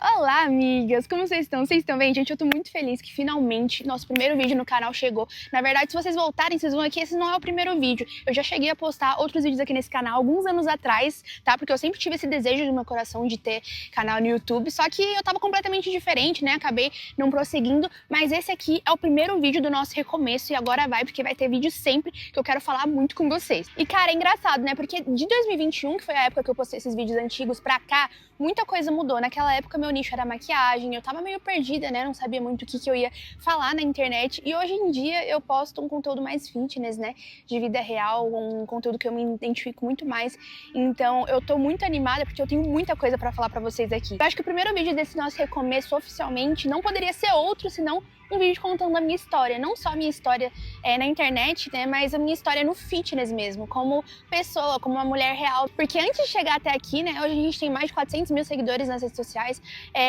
Olá, amigas! Como vocês estão? Vocês estão bem? Gente, eu tô muito feliz que finalmente nosso primeiro vídeo no canal chegou. Na verdade, se vocês voltarem, vocês vão aqui, esse não é o primeiro vídeo. Eu já cheguei a postar outros vídeos aqui nesse canal alguns anos atrás, tá? Porque eu sempre tive esse desejo no meu coração de ter canal no YouTube, só que eu tava completamente diferente, né? Acabei não prosseguindo, mas esse aqui é o primeiro vídeo do nosso recomeço e agora vai, porque vai ter vídeo sempre que eu quero falar muito com vocês. E, cara, é engraçado, né? Porque de 2021, que foi a época que eu postei esses vídeos antigos pra cá, muita coisa mudou. Naquela época, meu nicho era maquiagem, eu tava meio perdida, né? Não sabia muito o que eu ia falar na internet. E hoje em dia eu posto um conteúdo mais fitness, né? De vida real, um conteúdo que eu me identifico muito mais. Então eu tô muito animada porque eu tenho muita coisa pra falar pra vocês aqui. Eu acho que o primeiro vídeo desse nosso recomeço oficialmente não poderia ser outro, senão um vídeo contando a minha história. Não só a minha história na internet, né? Mas a minha história no fitness mesmo, como pessoa, como uma mulher real. Porque antes de chegar até aqui, né? Hoje a gente tem mais de 400 mil seguidores nas redes sociais.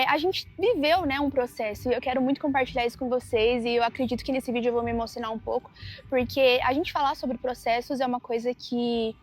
A gente viveu, né, um processo e eu quero muito compartilhar isso com vocês e eu acredito que nesse vídeo eu vou me emocionar um pouco, porque a gente falar sobre processos é uma coisa que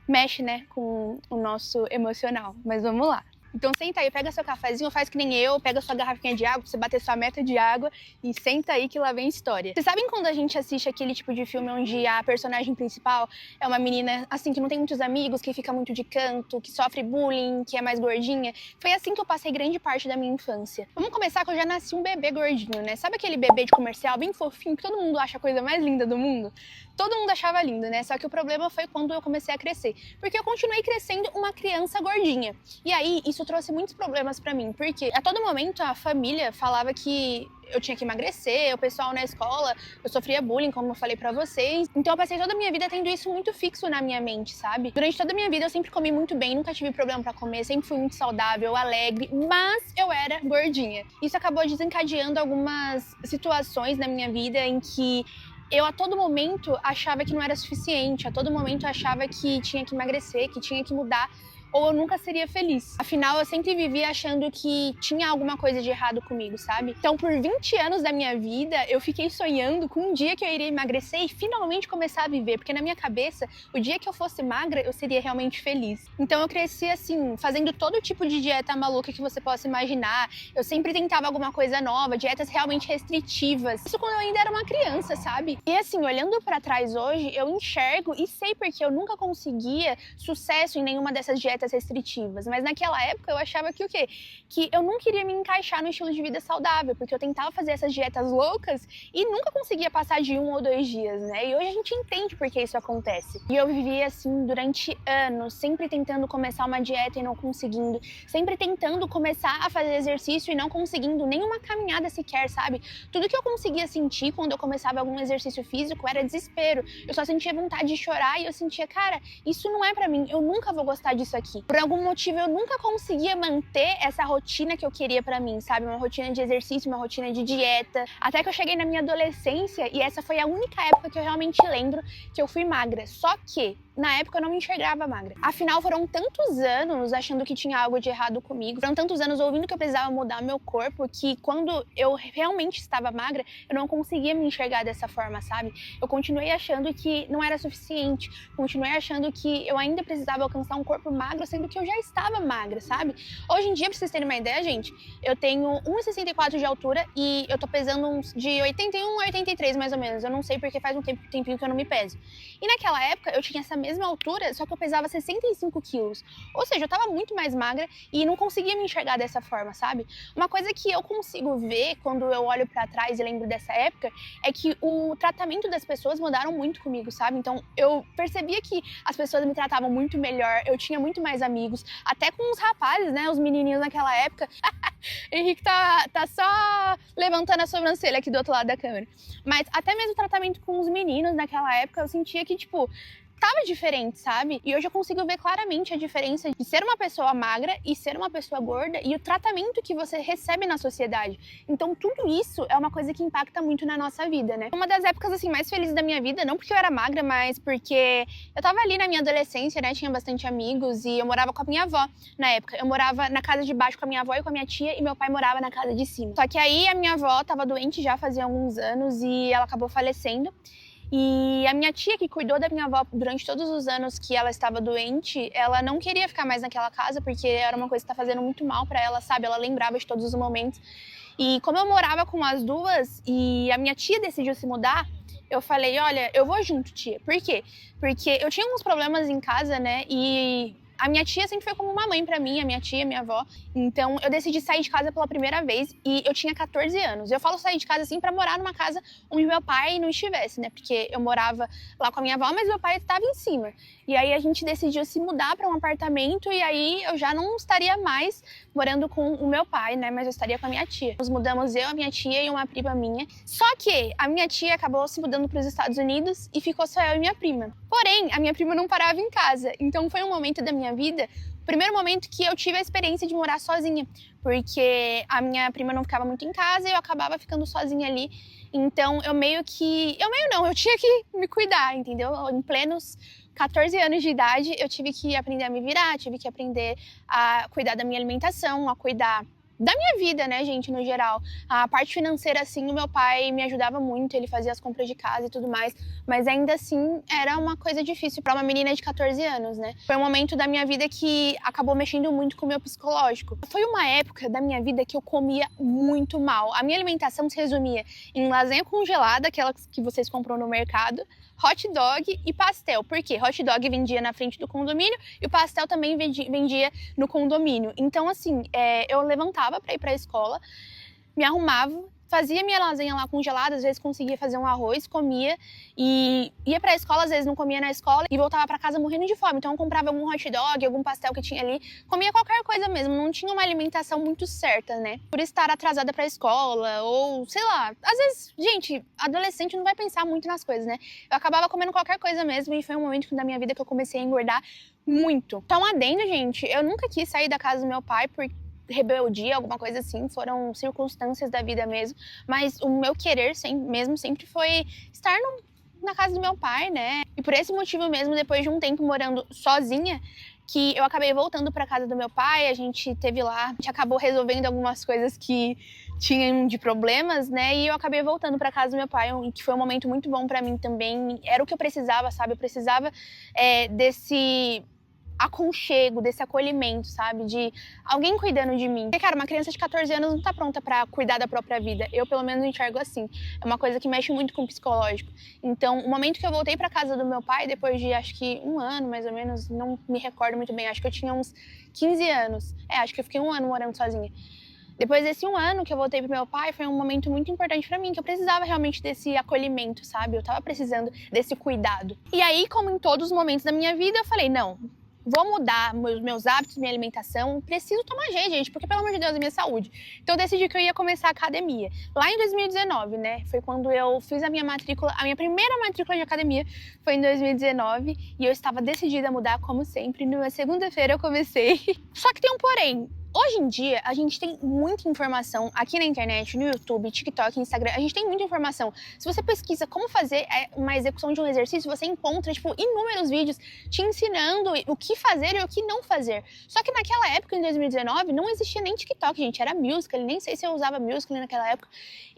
mexe, né, com o nosso emocional. Mas vamos lá. Então senta aí, pega seu cafezinho, faz que nem eu, pega sua garrafinha de água, pra você bater sua meta de água e senta aí que lá vem história. Vocês sabem quando a gente assiste aquele tipo de filme onde a personagem principal é uma menina, assim, que não tem muitos amigos, que fica muito de canto, que sofre bullying, que é mais gordinha? Foi assim que eu passei grande parte da minha infância. Vamos começar que eu já nasci um bebê gordinho, né? Sabe aquele bebê de comercial bem fofinho, que todo mundo acha a coisa mais linda do mundo? Todo mundo achava lindo, né? Só que o problema foi quando eu comecei a crescer. Porque eu continuei crescendo uma criança gordinha. E aí, isso trouxe muitos problemas pra mim. Porque a todo momento a família falava que eu tinha que emagrecer, o pessoal na escola, eu sofria bullying, como eu falei pra vocês. Então eu passei toda a minha vida tendo isso muito fixo na minha mente, sabe? Durante toda a minha vida eu sempre comi muito bem, nunca tive problema pra comer, sempre fui muito saudável, alegre, mas eu era gordinha. Isso acabou desencadeando algumas situações na minha vida em que eu a todo momento achava que não era suficiente, a todo momento achava que tinha que emagrecer, que tinha que mudar, ou eu nunca seria feliz. Afinal, eu sempre vivia achando que tinha alguma coisa de errado comigo, sabe? Então, por 20 anos da minha vida, eu fiquei sonhando com um dia que eu iria emagrecer e finalmente começar a viver, porque na minha cabeça, o dia que eu fosse magra, eu seria realmente feliz. Então, eu cresci assim, fazendo todo tipo de dieta maluca que você possa imaginar. Eu sempre tentava alguma coisa nova, dietas realmente restritivas. Isso quando eu ainda era uma criança, sabe? E assim, olhando pra trás hoje, eu enxergo e sei porque eu nunca conseguia sucesso em nenhuma dessas dietas restritivas, mas naquela época eu achava que o quê? Que eu não queria me encaixar no estilo de vida saudável, porque eu tentava fazer essas dietas loucas e nunca conseguia passar de 1 ou 2 dias, né? E hoje a gente entende por que isso acontece. E eu vivia assim durante anos, sempre tentando começar uma dieta e não conseguindo, sempre tentando começar a fazer exercício e não conseguindo nenhuma caminhada sequer, sabe? Tudo que eu conseguia sentir quando eu começava algum exercício físico era desespero. Eu só sentia vontade de chorar e eu sentia, cara, isso não é pra mim, eu nunca vou gostar disso aqui. Por algum motivo eu nunca conseguia manter essa rotina que eu queria pra mim, sabe? Uma rotina de exercício, uma rotina de dieta. Até que eu cheguei na minha adolescência e essa foi a única época que eu realmente lembro que eu fui magra. Só que na época eu não me enxergava magra. Afinal, foram tantos anos achando que tinha algo de errado comigo, foram tantos anos ouvindo que eu precisava mudar meu corpo, que quando eu realmente estava magra, eu não conseguia me enxergar dessa forma, sabe? Eu continuei achando que não era suficiente, continuei achando que eu ainda precisava alcançar um corpo magro, sendo que eu já estava magra, sabe? Hoje em dia, pra vocês terem uma ideia, gente, eu tenho 1,64 de altura e eu tô pesando uns de 81 a 83, mais ou menos. Eu não sei porque faz um tempinho que eu não me peso. E naquela época, eu tinha essa mesma altura, só que eu pesava 65 quilos. Ou seja, eu tava muito mais magra e não conseguia me enxergar dessa forma, sabe? Uma coisa que eu consigo ver quando eu olho pra trás e lembro dessa época é que o tratamento das pessoas mudaram muito comigo, sabe? Então, eu percebia que as pessoas me tratavam muito melhor, eu tinha muito mais amigos, até com os rapazes, né? Os menininhos naquela época. Henrique tá só levantando a sobrancelha aqui do outro lado da câmera. Mas até mesmo o tratamento com os meninos naquela época, eu sentia que, tipo, tava diferente, sabe? E hoje eu consigo ver claramente a diferença de ser uma pessoa magra e ser uma pessoa gorda e o tratamento que você recebe na sociedade. Então tudo isso é uma coisa que impacta muito na nossa vida, né? Uma das épocas assim mais felizes da minha vida, não porque eu era magra, mas porque eu tava ali na minha adolescência, né? Tinha bastante amigos e eu morava com a minha avó na época. Eu morava na casa de baixo com a minha avó e com a minha tia e meu pai morava na casa de cima. Só que aí a minha avó tava doente já fazia alguns anos e ela acabou falecendo. E a minha tia, que cuidou da minha avó durante todos os anos que ela estava doente, ela não queria ficar mais naquela casa, porque era uma coisa que tá fazendo muito mal pra ela, sabe? Ela lembrava de todos os momentos. E como eu morava com as duas e a minha tia decidiu se mudar, eu falei, olha, eu vou junto, tia. Por quê? Porque eu tinha alguns problemas em casa, né? E a minha tia sempre foi como uma mãe pra mim, a minha tia, minha avó. Então eu decidi sair de casa pela primeira vez e eu tinha 14 anos. Eu falo sair de casa assim pra morar numa casa onde meu pai não estivesse, né? Porque eu morava lá com a minha avó, mas meu pai estava em cima. E aí a gente decidiu se mudar pra um apartamento e aí eu já não estaria mais morando com o meu pai, né? Mas eu estaria com a minha tia. Nos mudamos eu, a minha tia e uma prima minha. Só que a minha tia acabou se mudando para os Estados Unidos e ficou só eu e minha prima. Porém, a minha prima não parava em casa. Então foi um momento da minha vida, o primeiro momento que eu tive a experiência de morar sozinha. Porque a minha prima não ficava muito em casa e eu acabava ficando sozinha ali. Então eu meio que... Eu tinha que me cuidar, entendeu? Em plenos 14 anos de idade, eu tive que aprender a me virar, tive que aprender a cuidar da minha alimentação, a cuidar da minha vida, né, gente, no geral. A parte financeira, assim, o meu pai me ajudava muito, ele fazia as compras de casa e tudo mais, mas ainda assim era uma coisa difícil para uma menina de 14 anos, né? Foi um momento da minha vida que acabou mexendo muito com o meu psicológico. Foi uma época da minha vida que eu comia muito mal. A minha alimentação se resumia em lasanha congelada, aquela que vocês compram no mercado, hot dog e pastel. Por quê? Hot dog vendia na frente do condomínio e o pastel também vendia no condomínio. Então, assim, eu levantava para ir para a escola, me arrumava, fazia minha lasanha lá congelada, às vezes conseguia fazer um arroz, comia e ia pra escola, às vezes não comia na escola e voltava pra casa morrendo de fome. Então eu comprava algum hot dog, algum pastel que tinha ali, comia qualquer coisa mesmo, não tinha uma alimentação muito certa, né? Por estar atrasada pra escola ou, sei lá, às vezes, gente, adolescente não vai pensar muito nas coisas, né? Eu acabava comendo qualquer coisa mesmo e foi um momento da minha vida que eu comecei a engordar muito. Então, adendo, gente, eu nunca quis sair da casa do meu pai por rebeldia, alguma coisa assim, foram circunstâncias da vida mesmo, mas o meu querer sempre foi estar na casa do meu pai, né? E por esse motivo mesmo, depois de um tempo morando sozinha, que eu acabei voltando para casa do meu pai, a gente teve lá, a gente acabou resolvendo algumas coisas que tinham de problemas, né? E eu acabei voltando para casa do meu pai, que foi um momento muito bom para mim também. Era o que eu precisava, sabe? Eu precisava desse aconchego, desse acolhimento, sabe? De alguém cuidando de mim. Porque, cara, uma criança de 14 anos não tá pronta pra cuidar da própria vida. Eu, pelo menos, enxergo assim. É uma coisa que mexe muito com o psicológico. Então, o momento que eu voltei pra casa do meu pai, depois de, acho que um ano, mais ou menos, não me recordo muito bem, acho que eu tinha uns 15 anos. Acho que eu fiquei um ano morando sozinha. Depois desse um ano que eu voltei pro meu pai, foi um momento muito importante pra mim, que eu precisava realmente desse acolhimento, sabe? Eu tava precisando desse cuidado. E aí, como em todos os momentos da minha vida, eu falei, não, vou mudar meus hábitos, minha alimentação, preciso tomar jeito, gente, porque pelo amor de Deus, é minha saúde. Então eu decidi que eu ia começar a academia. Lá em 2019, né, foi quando eu fiz a minha primeira matrícula de academia foi em 2019 e eu estava decidida a mudar como sempre. Numa segunda-feira eu comecei. Só que tem um porém. Hoje em dia, a gente tem muita informação aqui na internet, no YouTube, TikTok, Instagram, a gente tem muita informação. Se você pesquisa como fazer uma execução de um exercício, você encontra, inúmeros vídeos te ensinando o que fazer e o que não fazer. Só que naquela época, em 2019, não existia nem TikTok, gente, era Musical.ly, nem sei se eu usava Musical.ly naquela época.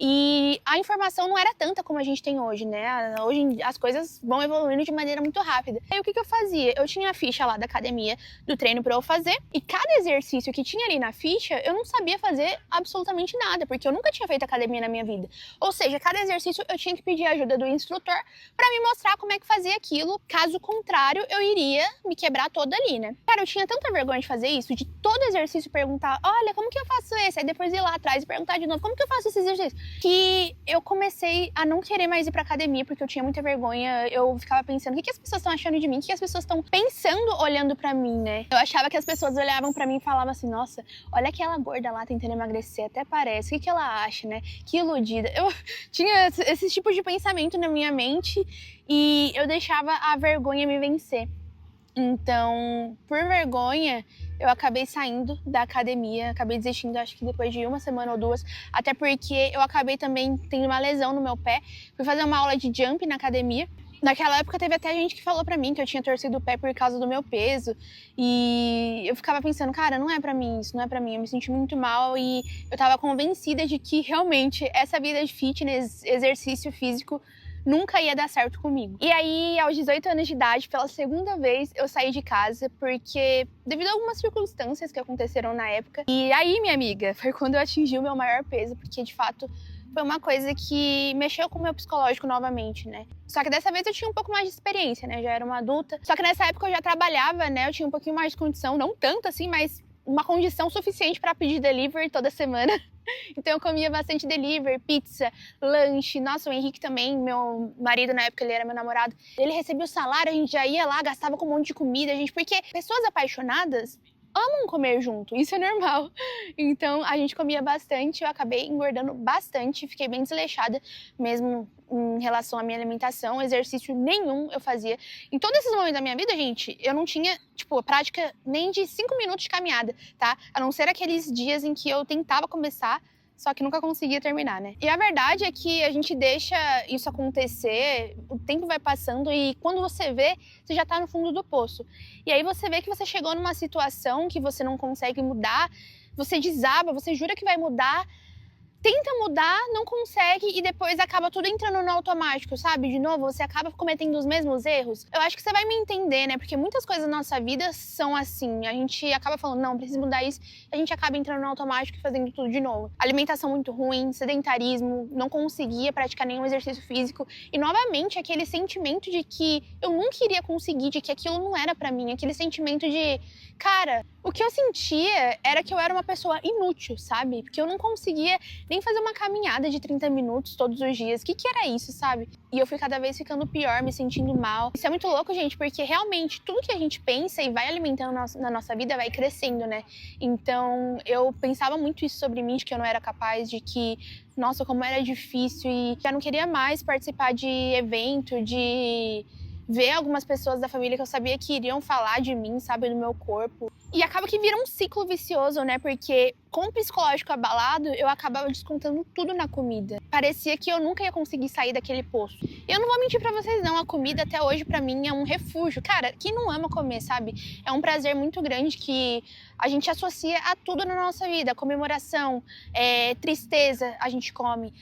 E a informação não era tanta como a gente tem hoje, né? Hoje as coisas vão evoluindo de maneira muito rápida. Aí o que eu fazia? Eu tinha a ficha lá da academia, do treino pra eu fazer, e cada exercício que tinha ali na ficha, eu não sabia fazer absolutamente nada, porque eu nunca tinha feito academia na minha vida. Ou seja, cada exercício eu tinha que pedir a ajuda do instrutor pra me mostrar como é que fazia aquilo, caso contrário, eu iria me quebrar toda ali, né? Cara, eu tinha tanta vergonha de fazer isso, de todo exercício perguntar, olha, como que eu faço esse? Aí depois ir lá atrás e perguntar de novo, como que eu faço esse exercício? Que eu comecei a não querer mais ir pra academia, porque eu tinha muita vergonha, eu ficava pensando, o que as pessoas estão achando de mim? O que as pessoas estão pensando olhando pra mim, né? Eu achava que as pessoas olhavam pra mim e falavam assim, nossa, olha aquela gorda lá tentando emagrecer, até parece. O que ela acha, né? Que iludida. Eu tinha esse tipo de pensamento na minha mente e eu deixava a vergonha me vencer. Então, por vergonha, eu acabei saindo da academia, acabei desistindo, acho que depois de uma semana ou duas, até porque eu acabei também tendo uma lesão no meu pé. Fui fazer uma aula de jump na academia. Naquela época teve até gente que falou pra mim que eu tinha torcido o pé por causa do meu peso. E eu ficava pensando, cara, não é pra mim isso, não é pra mim. Eu me senti muito mal e eu tava convencida de que realmente essa vida de fitness, exercício físico, nunca ia dar certo comigo. E aí, aos 18 anos de idade, pela segunda vez, eu saí de casa porque, devido a algumas circunstâncias que aconteceram na época, e aí, minha amiga, foi quando eu atingi o meu maior peso, porque de fato foi uma coisa que mexeu com o meu psicológico novamente, né? Só que dessa vez eu tinha um pouco mais de experiência, né? Já era uma adulta. Só que nessa época eu já trabalhava, né? Eu tinha um pouquinho mais de condição, não tanto assim, mas uma condição suficiente para pedir delivery toda semana. Então eu comia bastante delivery, pizza, lanche. Nossa, o Henrique também, meu marido na época, ele era meu namorado. Ele recebia o salário, a gente já ia lá, gastava com um monte de comida, gente, porque pessoas apaixonadas amam comer junto, isso é normal. Então a gente comia bastante, eu acabei engordando bastante, fiquei bem desleixada mesmo em relação à minha alimentação, exercício nenhum eu fazia. Em todos esses momentos da minha vida, gente, eu não tinha, prática nem de 5 minutos de caminhada, tá? A não ser aqueles dias em que eu tentava começar, só que nunca conseguia terminar, né? E a verdade é que a gente deixa isso acontecer, o tempo vai passando e quando você vê, você já tá no fundo do poço. E aí você vê que você chegou numa situação que você não consegue mudar, você desaba, você jura que vai mudar, tenta mudar, não consegue e depois acaba tudo entrando no automático, sabe? De novo, você acaba cometendo os mesmos erros. Eu acho que você vai me entender, né? Porque muitas coisas na nossa vida são assim. A gente acaba falando, não, preciso mudar isso. A gente acaba entrando no automático e fazendo tudo de novo. Alimentação muito ruim, sedentarismo, não conseguia praticar nenhum exercício físico. E novamente, aquele sentimento de que eu nunca iria conseguir, de que aquilo não era pra mim. Aquele sentimento de, cara, o que eu sentia era que eu era uma pessoa inútil, sabe? Porque eu não conseguia nem fazer uma caminhada de 30 minutos todos os dias. O que era isso, sabe? E eu fui cada vez ficando pior, me sentindo mal. Isso é muito louco, gente, porque realmente tudo que a gente pensa e vai alimentando na nossa vida vai crescendo, né? Então, eu pensava muito isso sobre mim, de que eu não era capaz, de que, nossa, como era difícil e já não queria mais participar de evento, de ver algumas pessoas da família que eu sabia que iriam falar de mim, sabe, do meu corpo. E acaba que vira um ciclo vicioso, né? Porque com o psicológico abalado, eu acabava descontando tudo na comida. Parecia que eu nunca ia conseguir sair daquele poço. E eu não vou mentir pra vocês não, a comida até hoje pra mim é um refúgio. Cara, quem não ama comer, sabe? É um prazer muito grande que a gente associa a tudo na nossa vida. Comemoração, tristeza, a gente come.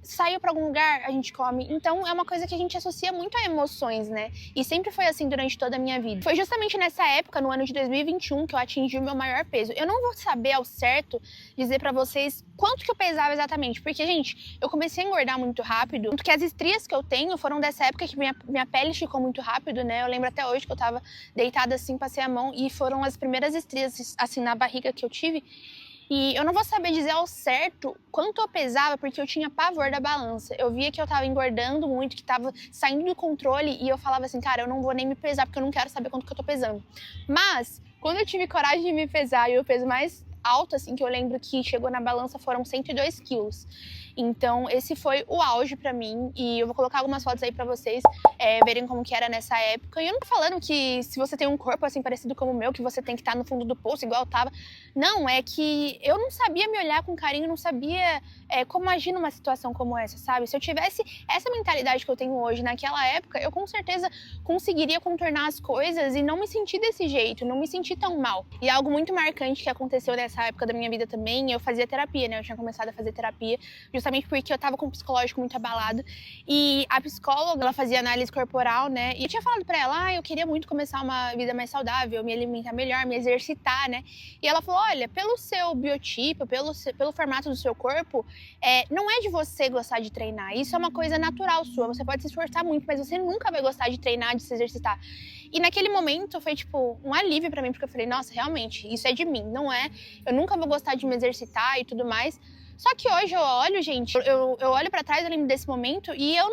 Saiu pra algum lugar, a gente come. Então é uma coisa que a gente associa muito a emoções, né? E sempre foi assim durante toda a minha vida. Foi justamente nessa época, no ano de 2021, que eu atingi o meu maior peso. Eu não vou saber ao certo dizer pra vocês quanto que eu pesava exatamente, porque, gente, eu comecei a engordar muito rápido, tanto que as estrias que eu tenho foram dessa época que minha pele esticou muito rápido, né? Eu lembro até hoje que eu tava deitada assim, passei a mão e foram as primeiras estrias assim na barriga que eu tive. E eu não vou saber dizer ao certo quanto eu pesava, porque eu tinha pavor da balança. Eu via que eu tava engordando muito, que tava saindo do controle, e eu falava assim, cara, eu não vou nem me pesar, porque eu não quero saber quanto que eu tô pesando. Mas, quando eu tive coragem de me pesar, e o peso mais alto, assim, que eu lembro que chegou na balança foram 102 quilos. Então, esse foi o auge pra mim, e eu vou colocar algumas fotos aí pra vocês verem como que era nessa época. E eu não tô falando que se você tem um corpo assim parecido como o meu, que você tem que estar no fundo do poço, igual eu tava. Não, é que eu não sabia me olhar com carinho, não sabia como agir numa situação como essa, sabe? Se eu tivesse essa mentalidade que eu tenho hoje naquela época, eu com certeza conseguiria contornar as coisas e não me sentir desse jeito, não me sentir tão mal. E algo muito marcante que aconteceu nessa época da minha vida também, eu fazia terapia, né? Eu tinha começado a fazer terapia, justamente porque eu tava com o psicológico muito abalado. E a psicóloga, ela fazia análise corporal, né? E eu tinha falado pra ela, eu queria muito começar uma vida mais saudável, me alimentar melhor, me exercitar, né? E ela falou, olha, pelo seu biotipo, pelo formato do seu corpo, não é de você gostar de treinar. Isso é uma coisa natural sua. Você pode se esforçar muito, mas você nunca vai gostar de treinar, de se exercitar. E naquele momento foi, tipo, um alívio pra mim, porque eu falei, nossa, realmente, isso é de mim, não é? Eu nunca vou gostar de me exercitar e tudo mais. Só que hoje eu olho, gente, eu olho pra trás, eu lembro desse momento e eu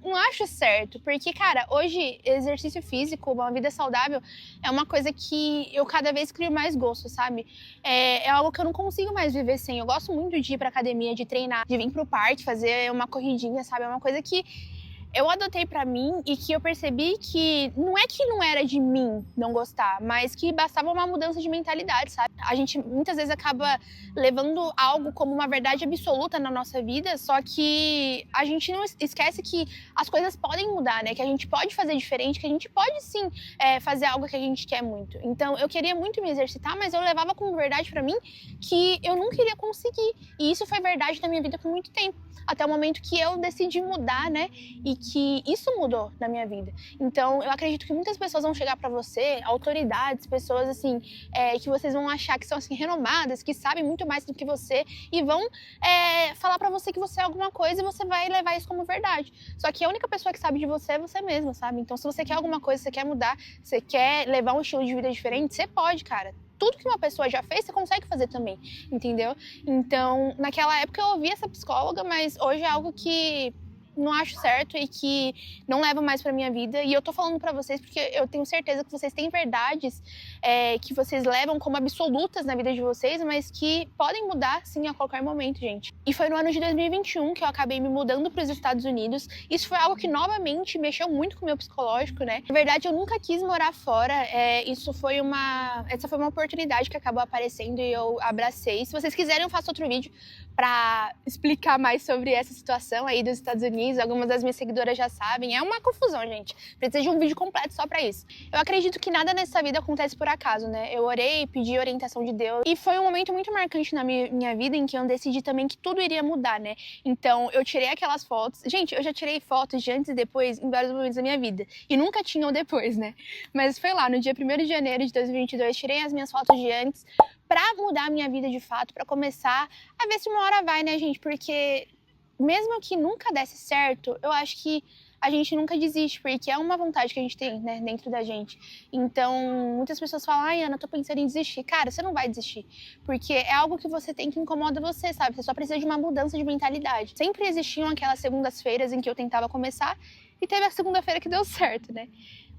não acho certo. Porque, cara, hoje exercício físico, uma vida saudável, é uma coisa que eu cada vez crio mais gosto, sabe? É algo que eu não consigo mais viver sem. Eu gosto muito de ir pra academia, de treinar, de vir pro parque, fazer uma corridinha, sabe? É uma coisa que eu adotei pra mim e que eu percebi que não era de mim não gostar, mas que bastava uma mudança de mentalidade, sabe? A gente muitas vezes acaba levando algo como uma verdade absoluta na nossa vida, só que a gente não esquece que as coisas podem mudar, né? Que a gente pode fazer diferente, que a gente pode sim fazer algo que a gente quer muito. Então eu queria muito me exercitar, mas eu levava como verdade pra mim que eu não queria conseguir. E isso foi verdade na minha vida por muito tempo. Até o momento que eu decidi mudar, né? E que isso mudou na minha vida. Então, eu acredito que muitas pessoas vão chegar pra você, autoridades, pessoas assim, que vocês vão achar que são assim renomadas, que sabem muito mais do que você e vão falar pra você que você é alguma coisa e você vai levar isso como verdade. Só que a única pessoa que sabe de você é você mesma, sabe? Então, se você quer alguma coisa, você quer mudar, você quer levar um estilo de vida diferente, você pode, cara. Tudo que uma pessoa já fez, você consegue fazer também, entendeu? Então, naquela época eu ouvi essa psicóloga, mas hoje é algo que não acho certo e que não leva mais pra minha vida. E eu tô falando pra vocês porque eu tenho certeza que vocês têm verdades que vocês levam como absolutas na vida de vocês, mas que podem mudar, sim, a qualquer momento, gente. E foi no ano de 2021 que eu acabei me mudando pros Estados Unidos. Isso foi algo que, novamente, mexeu muito com o meu psicológico, né? Na verdade, eu nunca quis morar fora. Essa foi uma oportunidade que acabou aparecendo e eu abracei. Se vocês quiserem, eu faço outro vídeo pra explicar mais sobre essa situação aí dos Estados Unidos. Algumas das minhas seguidoras já sabem. É uma confusão, gente. Precisa de um vídeo completo só pra isso. Eu acredito que nada nessa vida acontece por acaso, né? Eu orei, pedi orientação de Deus. E foi um momento muito marcante na minha vida em que eu decidi também que tudo iria mudar, né? Então, eu tirei aquelas fotos. Gente, eu já tirei fotos de antes e depois em vários momentos da minha vida. E nunca tinha o depois, né? Mas foi lá, no dia 1º de janeiro de 2022, tirei as minhas fotos de antes pra mudar a minha vida de fato, pra começar a ver se uma hora vai, né, gente? Porque mesmo que nunca desse certo, eu acho que a gente nunca desiste, porque é uma vontade que a gente tem, né, dentro da gente. Então, muitas pessoas falam, ai, Ana, tô pensando em desistir. Cara, você não vai desistir, porque é algo que você tem que incomoda você, sabe? Você só precisa de uma mudança de mentalidade. Sempre existiam aquelas segundas-feiras em que eu tentava começar, e teve a segunda-feira que deu certo, né?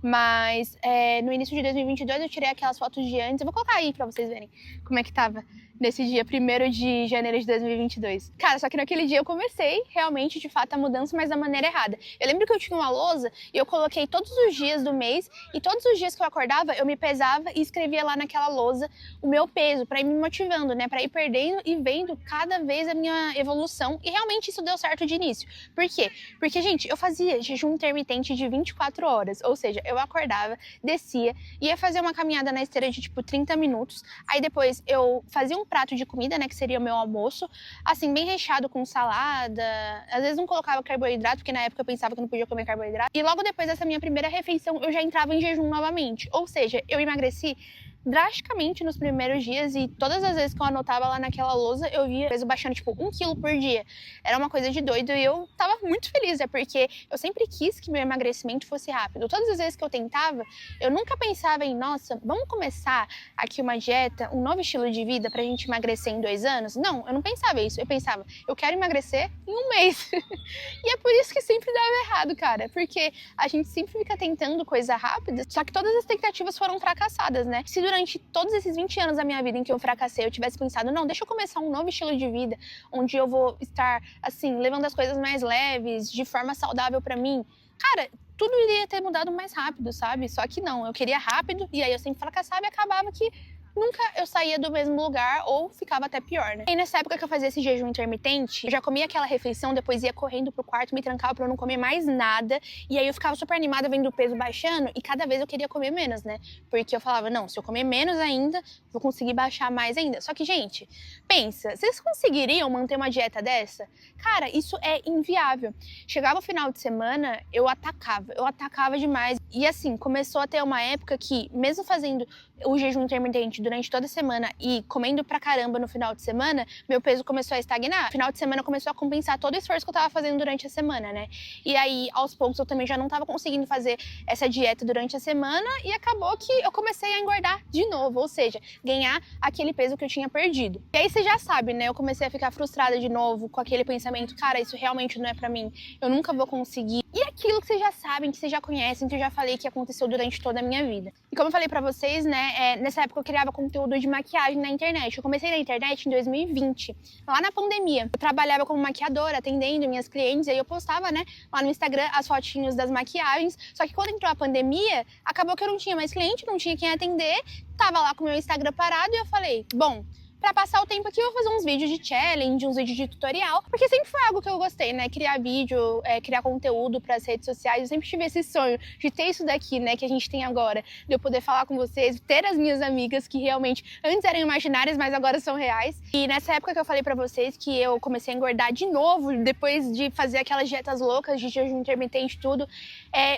Mas no início de 2022 eu tirei aquelas fotos de antes. Eu vou colocar aí pra vocês verem como é que tava nesse dia 1º de janeiro de 2022. Cara, só que naquele dia eu comecei realmente, de fato, a mudança, mas da maneira errada. Eu lembro que eu tinha uma lousa e eu coloquei todos os dias do mês e todos os dias que eu acordava eu me pesava e escrevia lá naquela lousa o meu peso, pra ir me motivando, né? Pra ir perdendo e vendo cada vez a minha evolução. E realmente isso deu certo de início. Por quê? Porque, gente, eu fazia jejum intermitente de 24 horas, ou seja, eu acordava, descia, ia fazer uma caminhada na esteira de tipo 30 minutos, aí depois eu fazia um prato de comida, né, que seria o meu almoço, assim, bem recheado com salada, às vezes não colocava carboidrato, porque na época eu pensava que não podia comer carboidrato, e logo depois dessa minha primeira refeição eu já entrava em jejum novamente, ou seja, eu emagreci drasticamente nos primeiros dias e todas as vezes que eu anotava lá naquela lousa, eu via peso baixando, tipo, 1 quilo por dia. Era uma coisa de doido e eu tava muito feliz, porque eu sempre quis que meu emagrecimento fosse rápido. Todas as vezes que eu tentava, eu nunca pensava em, nossa, vamos começar aqui uma dieta, um novo estilo de vida pra gente emagrecer em 2 anos? Não, eu não pensava isso. Eu pensava, eu quero emagrecer em 1 mês. E é por isso que sempre dava errado, cara, porque a gente sempre fica tentando coisa rápida, só que todas as tentativas foram fracassadas, né? Se durante todos esses 20 anos da minha vida em que eu fracassei, eu tivesse pensado, não, deixa eu começar um novo estilo de vida, onde eu vou estar, assim, levando as coisas mais leves, de forma saudável pra mim, cara, tudo iria ter mudado mais rápido, sabe? Só que não, eu queria rápido, e aí eu sempre fracassava e acabava que nunca eu saía do mesmo lugar ou ficava até pior, né? E nessa época que eu fazia esse jejum intermitente, eu já comia aquela refeição, depois ia correndo pro quarto, me trancava pra eu não comer mais nada. E aí eu ficava super animada vendo o peso baixando e cada vez eu queria comer menos, né? Porque eu falava, não, se eu comer menos ainda, vou conseguir baixar mais ainda. Só que, gente, pensa, vocês conseguiriam manter uma dieta dessa? Cara, isso é inviável. Chegava o final de semana, eu atacava demais. E assim, começou a ter uma época que, mesmo fazendo o jejum intermitente durante toda a semana e comendo pra caramba no final de semana, meu peso começou a estagnar. No final de semana começou a compensar todo o esforço que eu tava fazendo durante a semana, né? E aí, aos poucos, eu também já não tava conseguindo fazer essa dieta durante a semana e acabou que eu comecei a engordar de novo, ou seja, ganhar aquele peso que eu tinha perdido. E aí você já sabe, né? Eu comecei a ficar frustrada de novo com aquele pensamento, cara, isso realmente não é pra mim, eu nunca vou conseguir. e aquilo que vocês já sabem, que vocês já conhecem, que eu já falei que aconteceu durante toda a minha vida. E como eu falei pra vocês, né, nessa época eu criava conteúdo de maquiagem na internet. Eu comecei na internet em 2020, lá na pandemia. Eu trabalhava como maquiadora, atendendo minhas clientes, e aí eu postava, né, lá no Instagram as fotinhos das maquiagens. Só que quando entrou a pandemia, acabou que eu não tinha mais cliente, não tinha quem atender, tava lá com o meu Instagram parado e eu falei, bom, pra passar o tempo aqui, eu vou fazer uns vídeos de challenge, uns vídeos de tutorial, porque sempre foi algo que eu gostei, né? Criar vídeo, criar conteúdo pras redes sociais. Eu sempre tive esse sonho de ter isso daqui, né? Que a gente tem agora, de eu poder falar com vocês, ter as minhas amigas que realmente antes eram imaginárias, mas agora são reais. E nessa época que eu falei pra vocês que eu comecei a engordar de novo, depois de fazer aquelas dietas loucas de jejum intermitente e tudo,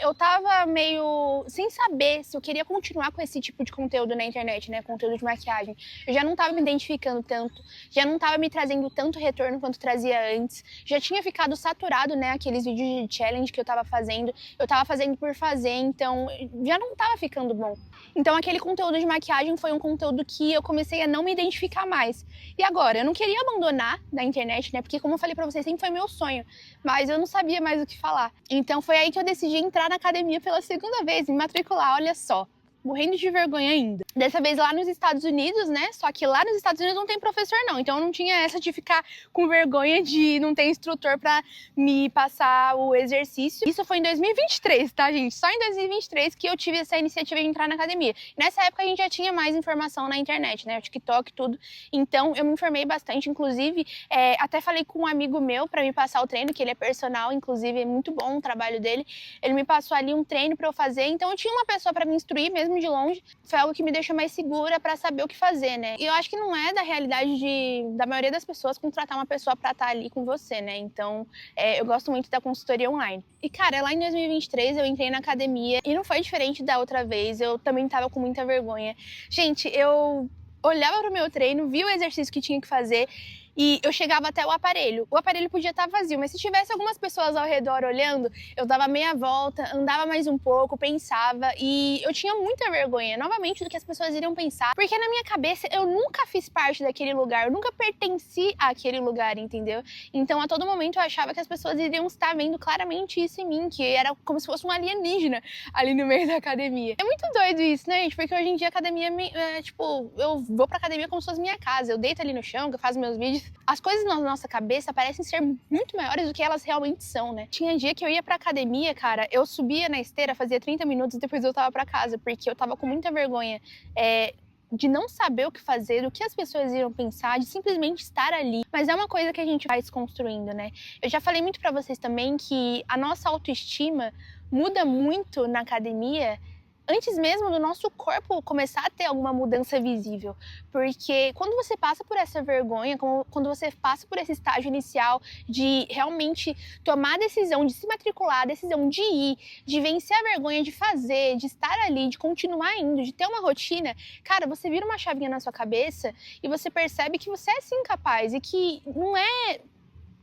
eu tava meio sem saber se eu queria continuar com esse tipo de conteúdo na internet, né? Conteúdo de maquiagem. Eu já não tava me identificando tanto, já não tava me trazendo tanto retorno quanto trazia antes, já tinha ficado saturado, né, aqueles vídeos de challenge que eu tava fazendo por fazer, então já não tava ficando bom. Então aquele conteúdo de maquiagem foi um conteúdo que eu comecei a não me identificar mais. E agora, eu não queria abandonar na internet, né, porque como eu falei pra vocês, sempre foi meu sonho, mas eu não sabia mais o que falar. Então foi aí que eu decidi entrar na academia pela segunda vez, me matricular, olha só. Morrendo de vergonha ainda. Dessa vez lá nos Estados Unidos, né? Só que lá nos Estados Unidos não tem professor não, então eu não tinha essa de ficar com vergonha de não ter instrutor pra me passar o exercício. Isso foi em 2023, tá, gente? Só em 2023 que eu tive essa iniciativa de entrar na academia. Nessa época a gente já tinha mais informação na internet, né? O TikTok, tudo. Então eu me informei bastante, inclusive até falei com um amigo meu pra me passar o treino, que ele é personal, inclusive é muito bom o trabalho dele. Ele me passou ali um treino pra eu fazer, então eu tinha uma pessoa pra me instruir mesmo de longe, foi algo que me deixou mais segura pra saber o que fazer, né? E eu acho que não é da realidade da maioria das pessoas contratar uma pessoa pra estar ali com você, né? Então, eu gosto muito da consultoria online. E, cara, lá em 2023 eu entrei na academia e não foi diferente da outra vez, eu também tava com muita vergonha. Gente, eu olhava pro meu treino, via o exercício que tinha que fazer e eu chegava até o aparelho. O aparelho podia estar vazio, mas se tivesse algumas pessoas ao redor olhando, eu dava meia volta, andava mais um pouco, pensava e eu tinha muita vergonha, novamente, do que as pessoas iriam pensar, porque na minha cabeça eu nunca fiz parte daquele lugar, eu nunca pertenci àquele lugar, entendeu? Então a todo momento eu achava que as pessoas iriam estar vendo claramente isso em mim, que era como se fosse um alienígena ali no meio da academia. É muito doido isso, né, gente? Porque hoje em dia a academia, tipo, eu vou pra academia como se fosse minha casa, eu deito ali no chão, que eu faço meus vídeos. As coisas na nossa cabeça parecem ser muito maiores do que elas realmente são, né? Tinha dia que eu ia pra academia, cara, eu subia na esteira, fazia 30 minutos e depois eu tava pra casa, porque eu tava com muita vergonha de não saber o que fazer, do que as pessoas iriam pensar, de simplesmente estar ali. Mas é uma coisa que a gente vai se construindo, né? Eu já falei muito pra vocês também que a nossa autoestima muda muito na academia antes mesmo do nosso corpo começar a ter alguma mudança visível. Porque quando você passa por essa vergonha, quando você passa por esse estágio inicial de realmente tomar a decisão de se matricular, a decisão de ir, de vencer a vergonha de fazer, de estar ali, de continuar indo, de ter uma rotina, cara, você vira uma chavinha na sua cabeça e você percebe que você é sim capaz e que não é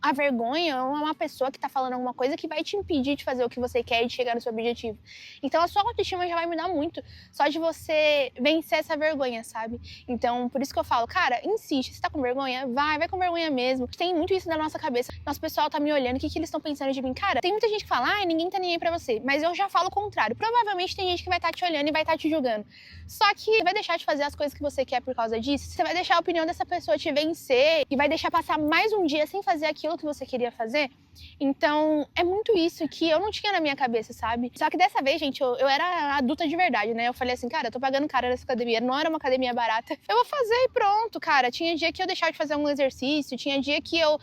a vergonha ou uma pessoa que tá falando alguma coisa que vai te impedir de fazer o que você quer e de chegar no seu objetivo. Então a sua autoestima já vai mudar muito só de você vencer essa vergonha, sabe? Então por isso que eu falo, cara, insiste, você tá com vergonha? Vai com vergonha mesmo. Tem muito isso na nossa cabeça. Nosso pessoal tá me olhando, o que eles estão pensando de mim? Cara, tem muita gente que fala, ninguém tá nem aí pra você. Mas eu já falo o contrário. Provavelmente tem gente que vai estar te olhando e vai estar te julgando. Só que você vai deixar de fazer as coisas que você quer por causa disso? Você vai deixar a opinião dessa pessoa te vencer e vai deixar passar mais um dia sem fazer aquilo que você queria fazer? Então, é muito isso que eu não tinha na minha cabeça, sabe? Só que dessa vez, gente, eu era adulta de verdade, né? Eu falei assim, cara, eu tô pagando caro nessa academia, não era uma academia barata. Eu vou fazer e pronto, cara. Tinha dia que eu deixava de fazer algum exercício, tinha dia que eu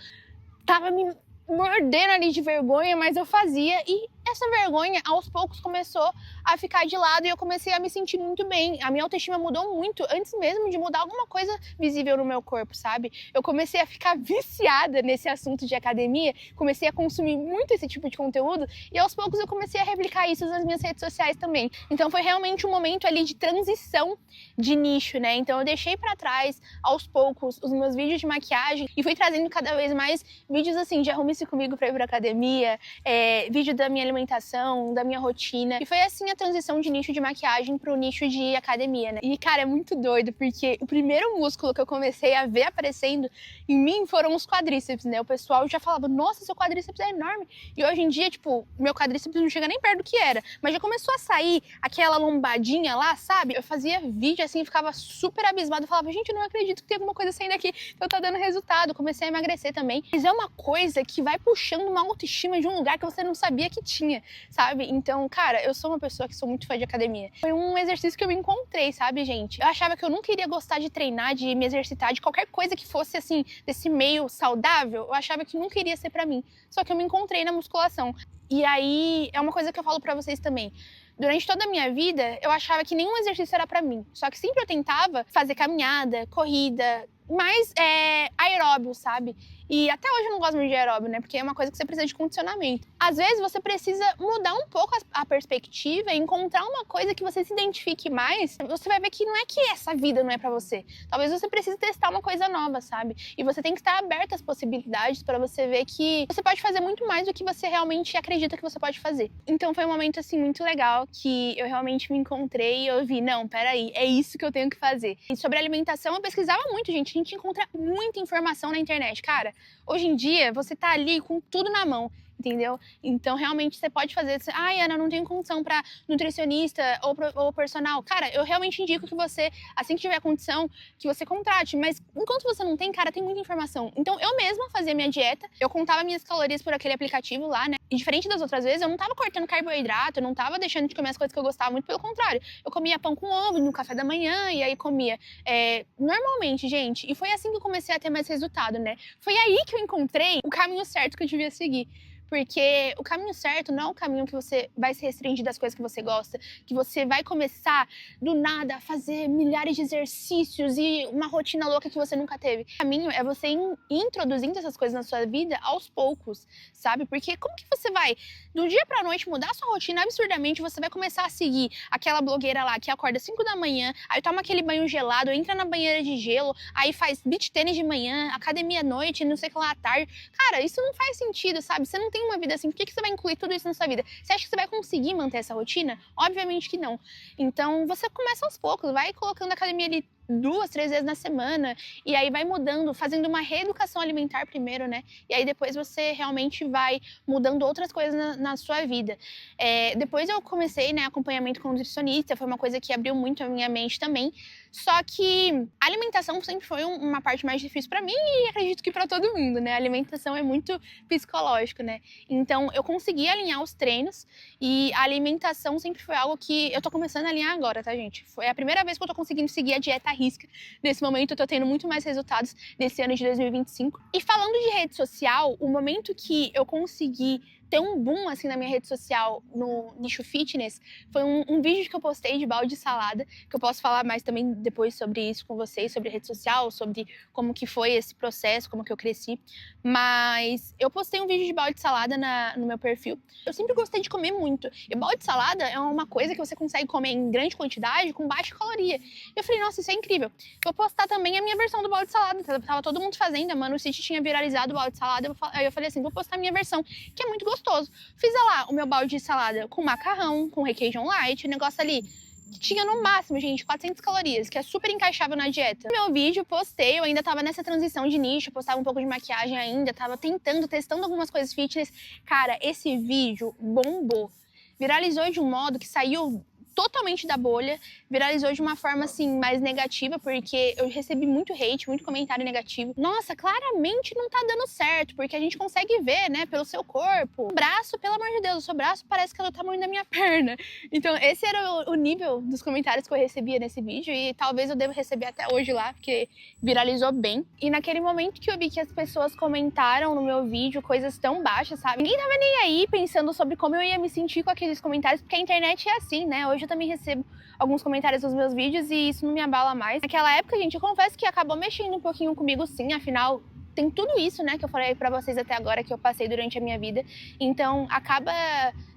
tava me mordendo ali de vergonha, mas eu fazia e essa vergonha, aos poucos, começou a ficar de lado e eu comecei a me sentir muito bem. A minha autoestima mudou muito, antes mesmo de mudar alguma coisa visível no meu corpo, sabe? Eu comecei a ficar viciada nesse assunto de academia, comecei a consumir muito esse tipo de conteúdo e aos poucos eu comecei a replicar isso nas minhas redes sociais também. Então foi realmente um momento ali de transição de nicho, né? Então eu deixei pra trás, aos poucos, os meus vídeos de maquiagem e fui trazendo cada vez mais vídeos assim, de arrume-se comigo pra ir pra academia, vídeo da minha alimentação alimentação, da minha rotina. E foi assim a transição de nicho de maquiagem pro nicho de academia, né? E, cara, é muito doido, porque o primeiro músculo que eu comecei a ver aparecendo em mim foram os quadríceps, né? O pessoal já falava, nossa, seu quadríceps é enorme. E hoje em dia, tipo, meu quadríceps não chega nem perto do que era. Mas já começou a sair aquela lombadinha lá, sabe? Eu fazia vídeo assim, ficava super abismada. Eu falava, gente, eu não acredito que tem alguma coisa saindo aqui. Então tá dando resultado. Comecei a emagrecer também. Mas é uma coisa que vai puxando uma autoestima de um lugar que você não sabia que tinha, sabe? Então, cara, eu sou uma pessoa que sou muito fã de academia. Foi um exercício que eu me encontrei, sabe, gente? Eu achava que eu nunca iria gostar de treinar, de me exercitar, de qualquer coisa que fosse, assim, desse meio saudável. Eu achava que nunca iria ser pra mim. Só que eu me encontrei na musculação. E aí, é uma coisa que eu falo pra vocês também. Durante toda a minha vida, eu achava que nenhum exercício era pra mim. Só que sempre eu tentava fazer caminhada, corrida, mais aeróbio, sabe? E até hoje eu não gosto muito de aeróbio, né? Porque é uma coisa que você precisa de condicionamento. Às vezes você precisa mudar um pouco a perspectiva e encontrar uma coisa que você se identifique mais. Você vai ver que não é que essa vida não é pra você. Talvez você precise testar uma coisa nova, sabe? E você tem que estar aberto às possibilidades pra você ver que você pode fazer muito mais do que você realmente acredita que você pode fazer. Então foi um momento, assim, muito legal que eu realmente me encontrei e eu vi, não, peraí, é isso que eu tenho que fazer. E sobre alimentação eu pesquisava muito, gente. A gente encontra muita informação na internet, cara. Hoje em dia, você tá ali com tudo na mão, entendeu? Então, realmente, você pode fazer... Ai, Ana, não tenho condição pra nutricionista ou personal. Cara, eu realmente indico que você, assim que tiver condição, que você contrate. Mas, enquanto você não tem, cara, tem muita informação. Então, eu mesma fazia minha dieta. Eu contava minhas calorias por aquele aplicativo lá, né? E diferente das outras vezes, eu não tava cortando carboidrato, eu não tava deixando de comer as coisas que eu gostava. Muito pelo contrário. Eu comia pão com ovo no café da manhã e aí comia normalmente, gente. E foi assim que eu comecei a ter mais resultado, né? Foi aí que eu encontrei o caminho certo que eu devia seguir. Porque o caminho certo não é o caminho que você vai se restringir das coisas que você gosta, que você vai começar do nada a fazer milhares de exercícios e uma rotina louca que você nunca teve. O caminho é você ir introduzindo essas coisas na sua vida aos poucos, sabe? Porque como que você vai, do dia pra noite, mudar a sua rotina absurdamente, você vai começar a seguir aquela blogueira lá que acorda 5 da manhã, aí toma aquele banho gelado, entra na banheira de gelo, aí faz beach tênis de manhã, academia à noite, não sei o que lá à tarde. Cara, isso não faz sentido, sabe? Você não tem uma vida assim, por que você vai incluir tudo isso na sua vida? Você acha que você vai conseguir manter essa rotina? Obviamente que não. Então, você começa aos poucos, vai colocando a academia ali 2, 3 vezes na semana, e aí vai mudando, fazendo uma reeducação alimentar primeiro, né? E aí depois você realmente vai mudando outras coisas na sua vida. Depois eu comecei, né, acompanhamento com nutricionista, foi uma coisa que abriu muito a minha mente também. Só que a alimentação sempre foi uma parte mais difícil pra mim e acredito que pra todo mundo, né? A alimentação é muito psicológico, né? Então eu consegui alinhar os treinos e a alimentação sempre foi algo que eu tô começando a alinhar agora, tá, gente? Foi a primeira vez que eu tô conseguindo seguir a dieta à risca. Nesse momento eu tô tendo muito mais resultados nesse ano de 2025. E falando de rede social, o momento que eu consegui ter um boom assim na minha rede social no nicho fitness foi um vídeo que eu postei de balde de salada, que eu posso falar mais também depois sobre isso com vocês, sobre rede social, sobre como que foi esse processo, como que eu cresci. Mas eu postei um vídeo de balde de salada no meu perfil. Eu sempre gostei de comer muito. E balde de salada é uma coisa que você consegue comer em grande quantidade com baixa caloria. E eu falei, nossa, isso é incrível. Vou postar também a minha versão do balde de salada. Tava todo mundo fazendo, a Manu City tinha viralizado o balde de salada. Aí eu falei assim, vou postar a minha versão, que é muito gostoso. Fiz lá o meu balde de salada com macarrão, com requeijão light, o negócio ali tinha no máximo, gente, 400 calorias, que é super encaixável na dieta. No meu vídeo, postei, eu ainda tava nessa transição de nicho, postava um pouco de maquiagem ainda, tava testando algumas coisas fitness. Cara, esse vídeo bombou. Viralizou de um modo que saiu totalmente da bolha, viralizou de uma forma, assim, mais negativa, porque eu recebi muito hate, muito comentário negativo. Nossa, claramente não tá dando certo, porque a gente consegue ver, né, pelo seu corpo. O braço, pelo amor de Deus, o seu braço parece que é do tamanho da minha perna. Então, esse era o nível dos comentários que eu recebia nesse vídeo, e talvez eu deva receber até hoje lá, porque viralizou bem. E naquele momento que eu vi que as pessoas comentaram no meu vídeo coisas tão baixas, sabe? Ninguém tava nem aí pensando sobre como eu ia me sentir com aqueles comentários, porque a internet é assim, né? Hoje eu também recebo alguns comentários nos meus vídeos e isso não me abala mais. Naquela época, gente, eu confesso que acabou mexendo um pouquinho comigo sim, afinal, tem tudo isso, né, que eu falei pra vocês até agora, que eu passei durante a minha vida. Então,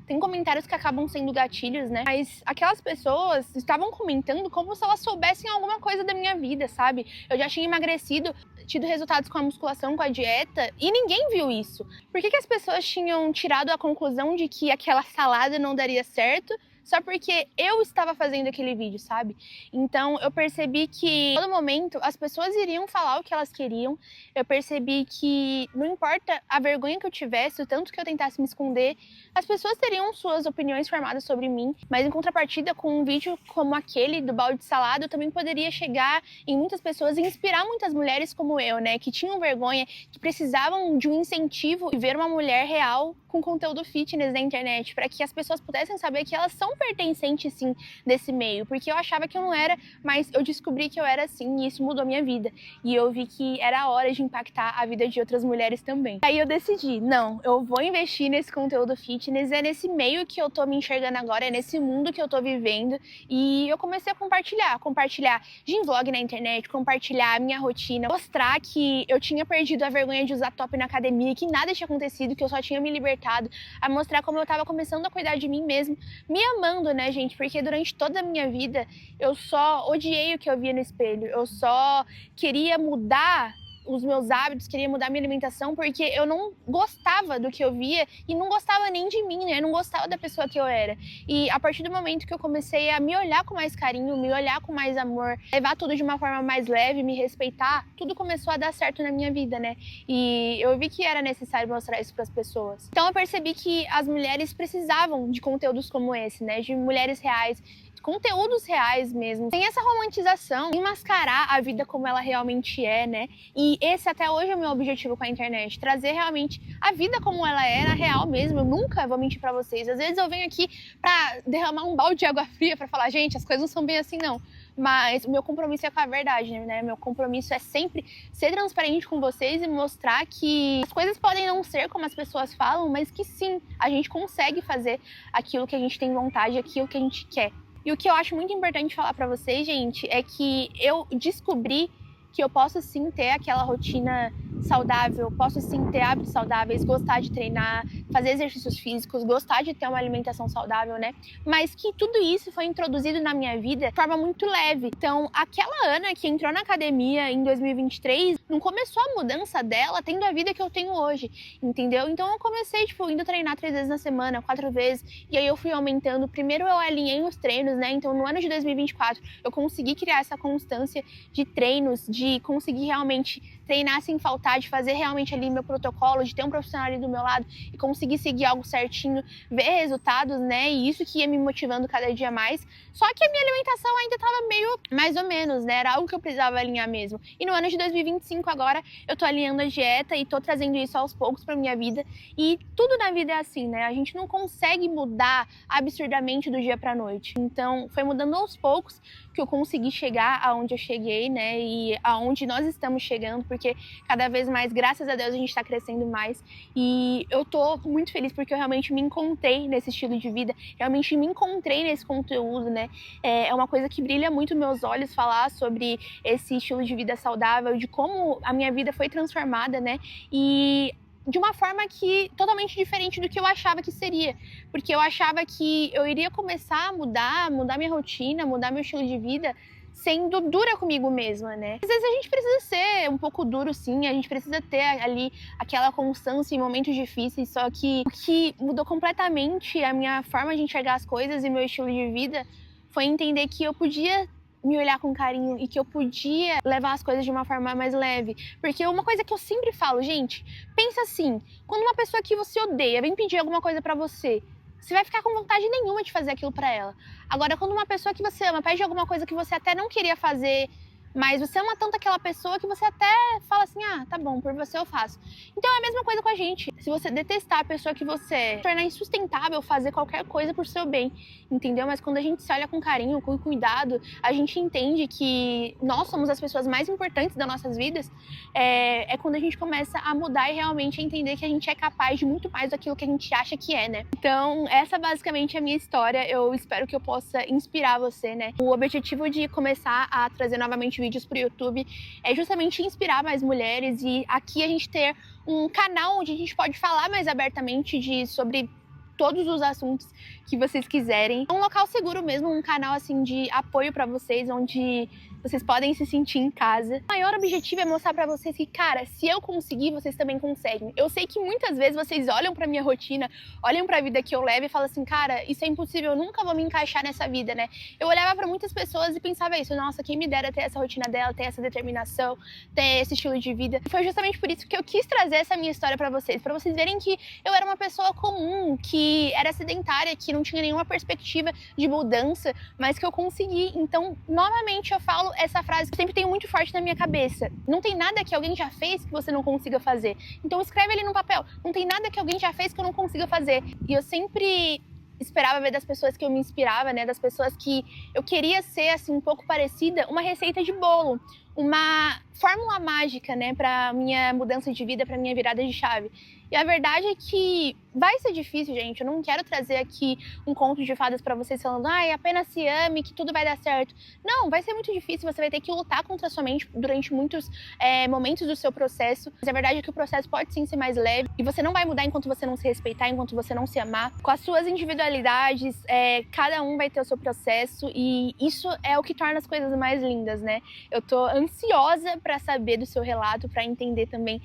tem comentários que acabam sendo gatilhos, né? Mas aquelas pessoas estavam comentando como se elas soubessem alguma coisa da minha vida, sabe? Eu já tinha emagrecido tido resultados com a musculação, com a dieta, e ninguém viu isso. Por que as pessoas tinham tirado a conclusão de que aquela salada não daria certo só porque eu estava fazendo aquele vídeo, sabe? Então eu percebi que, em todo momento, as pessoas iriam falar o que elas queriam. Eu percebi que não importa a vergonha que eu tivesse, o tanto que eu tentasse me esconder, as pessoas teriam suas opiniões formadas sobre mim. Mas em contrapartida, com um vídeo como aquele do balde de salada, eu também poderia chegar em muitas pessoas e inspirar muitas mulheres como eu, né? Que tinham vergonha, que precisavam de um incentivo e ver uma mulher real com conteúdo fitness na internet, para que as pessoas pudessem saber que elas são pertencentes, sim, desse meio. Porque eu achava que eu não era, mas eu descobri que eu era sim, e isso mudou minha vida. E eu vi que era a hora de impactar a vida de outras mulheres também. Aí eu decidi, não, eu vou investir nesse conteúdo fitness, é nesse meio que eu tô me enxergando agora, é nesse mundo que eu tô vivendo. E eu comecei a compartilhar gym-vlog na internet, compartilhar a minha rotina, mostrar que eu tinha perdido a vergonha de usar top na academia, que nada tinha acontecido, que eu só tinha me libertado, a mostrar como eu tava começando a cuidar de mim mesmo, me amando, né, gente? Porque durante toda a minha vida eu só odiei o que eu via no espelho, eu só queria mudar os meus hábitos, queria mudar minha alimentação, porque eu não gostava do que eu via e não gostava nem de mim, né? Eu não gostava da pessoa que eu era. E a partir do momento que eu comecei a me olhar com mais carinho, me olhar com mais amor, levar tudo de uma forma mais leve, me respeitar, tudo começou a dar certo na minha vida, né? E eu vi que era necessário mostrar isso para as pessoas. Então eu percebi que as mulheres precisavam de conteúdos como esse, né? De mulheres reais, conteúdos reais mesmo, sem essa romantização, em mascarar a vida como ela realmente é, né? E esse até hoje é o meu objetivo com a internet, trazer realmente a vida como ela era, real mesmo. Eu nunca vou mentir pra vocês. Às vezes eu venho aqui pra derramar um balde de água fria pra falar, gente, as coisas não são bem assim não. Mas o meu compromisso é com a verdade, né? Meu compromisso é sempre ser transparente com vocês e mostrar que as coisas podem não ser como as pessoas falam, mas que sim, a gente consegue fazer aquilo que a gente tem vontade, aquilo que a gente quer. E o que eu acho muito importante falar pra vocês, gente, é que eu descobri que eu posso sim ter aquela rotina saudável, posso sim ter hábitos saudáveis, gostar de treinar, fazer exercícios físicos, gostar de ter uma alimentação saudável, né? Mas que tudo isso foi introduzido na minha vida de forma muito leve. Então, aquela Ana que entrou na academia em 2023, não começou a mudança dela tendo a vida que eu tenho hoje, entendeu? Então eu comecei, indo treinar 3 vezes na semana, 4 vezes, e aí eu fui aumentando. Primeiro eu alinhei os treinos, né? Então no ano de 2024 eu consegui criar essa constância de treinos, de conseguir realmente treinar sem faltar, de fazer realmente ali meu protocolo, de ter um profissional ali do meu lado e conseguir seguir algo certinho, ver resultados, né? E isso que ia me motivando cada dia mais. Só que a minha alimentação ainda estava meio mais ou menos, né? Era algo que eu precisava alinhar mesmo. E no ano de 2025 agora eu tô alinhando a dieta e tô trazendo isso aos poucos pra minha vida. E tudo na vida é assim, né? A gente não consegue mudar absurdamente do dia pra noite. Então foi mudando aos poucos que eu consegui chegar aonde eu cheguei, né? E aonde nós estamos chegando, porque cada vez mais, graças a Deus, a gente tá crescendo mais. E eu tô muito feliz porque eu realmente me encontrei nesse estilo de vida, realmente me encontrei nesse conteúdo, né? É uma coisa que brilha muito meus olhos falar sobre esse estilo de vida saudável, de como a minha vida foi transformada, né? E de uma forma que totalmente diferente do que eu achava que seria, porque eu achava que eu iria começar a mudar minha rotina, mudar meu estilo de vida, sendo dura comigo mesma, né? Às vezes a gente precisa ser um pouco duro, sim, a gente precisa ter ali aquela constância em momentos difíceis, só que o que mudou completamente a minha forma de enxergar as coisas e meu estilo de vida foi entender que eu podia me olhar com carinho e que eu podia levar as coisas de uma forma mais leve. Porque uma coisa que eu sempre falo, gente, pensa assim, quando uma pessoa que você odeia vem pedir alguma coisa pra você, você vai ficar com vontade nenhuma de fazer aquilo pra ela. Agora, quando uma pessoa que você ama pede alguma coisa que você até não queria fazer, mas você ama tanto aquela pessoa que você até fala assim, ah, tá bom, por você eu faço. Então é a mesma coisa com a gente. Se você detestar a pessoa que você tornar insustentável fazer qualquer coisa por seu bem, entendeu? Mas quando a gente se olha com carinho, com cuidado, a gente entende que nós somos as pessoas mais importantes das nossas vidas, é quando a gente começa a mudar e realmente entender que a gente é capaz de muito mais daquilo que a gente acha que é, né? Então, essa basicamente é a minha história. Eu espero que eu possa inspirar você, né? O objetivo de começar a trazer novamente vídeos pro YouTube é justamente inspirar mais mulheres e aqui a gente ter um canal onde a gente pode falar mais abertamente sobre todos os assuntos que vocês quiserem. É um local seguro mesmo, um canal assim de apoio para vocês, onde vocês podem se sentir em casa. O maior objetivo é mostrar pra vocês que, cara, se eu conseguir, vocês também conseguem. Eu sei que muitas vezes vocês olham pra minha rotina, olham pra vida que eu levo e falam assim, cara, isso é impossível, eu nunca vou me encaixar nessa vida, né? Eu olhava pra muitas pessoas e pensava isso, nossa, quem me dera ter essa rotina dela, ter essa determinação, ter esse estilo de vida. E foi justamente por isso que eu quis trazer essa minha história pra vocês verem que eu era uma pessoa comum, que era sedentária, que não tinha nenhuma perspectiva de mudança, mas que eu consegui. Então, novamente, eu falo essa frase que sempre tenho muito forte na minha cabeça. Não tem nada que alguém já fez que você não consiga fazer. Então, escreve ali no papel. Não tem nada que alguém já fez que eu não consiga fazer. E eu sempre esperava ver das pessoas que eu me inspirava, né, das pessoas que eu queria ser, assim, um pouco parecida, uma receita de bolo, uma fórmula mágica, né, para minha mudança de vida, para minha virada de chave. E a verdade é que vai ser difícil, gente. Eu não quero trazer aqui um conto de fadas para vocês falando, ai, apenas se ame, que tudo vai dar certo. Não, vai ser muito difícil. Você vai ter que lutar contra a sua mente durante muitos momentos do seu processo. Mas a verdade é que o processo pode sim ser mais leve e você não vai mudar enquanto você não se respeitar, enquanto você não se amar. Com as suas individualidades, cada um vai ter o seu processo e isso é o que torna as coisas mais lindas, né? Eu tô ansiosa para saber do seu relato, para entender também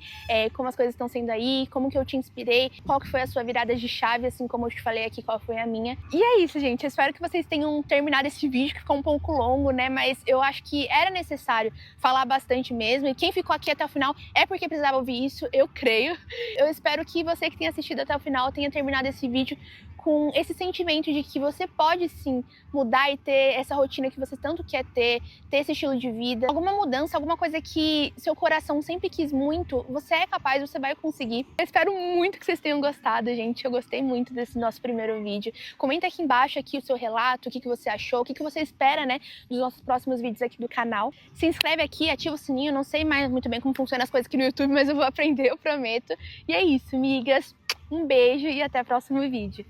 como as coisas estão sendo aí, como que eu te inspirei, qual que foi a sua virada de chave, assim como eu te falei aqui, qual foi a minha. E é isso, gente. Eu espero que vocês tenham terminado esse vídeo, que ficou um pouco longo, né? Mas eu acho que era necessário falar bastante mesmo. E quem ficou aqui até o final é porque precisava ouvir isso, eu creio. Eu espero que você que tenha assistido até o final tenha terminado esse vídeo com esse sentimento de que você pode sim mudar e ter essa rotina que você tanto quer ter esse estilo de vida, alguma mudança, alguma coisa que seu coração sempre quis muito, você é capaz, você vai conseguir. Eu espero muito que vocês tenham gostado, gente. Eu gostei muito desse nosso primeiro vídeo. Comenta aqui embaixo aqui o seu relato, o que você achou, o que você espera, né, dos nossos próximos vídeos aqui do canal. Se inscreve aqui, ativa o sininho. Não sei mais muito bem como funcionam as coisas aqui no YouTube, mas eu vou aprender, eu prometo. E é isso, migas. Um beijo e até o próximo vídeo.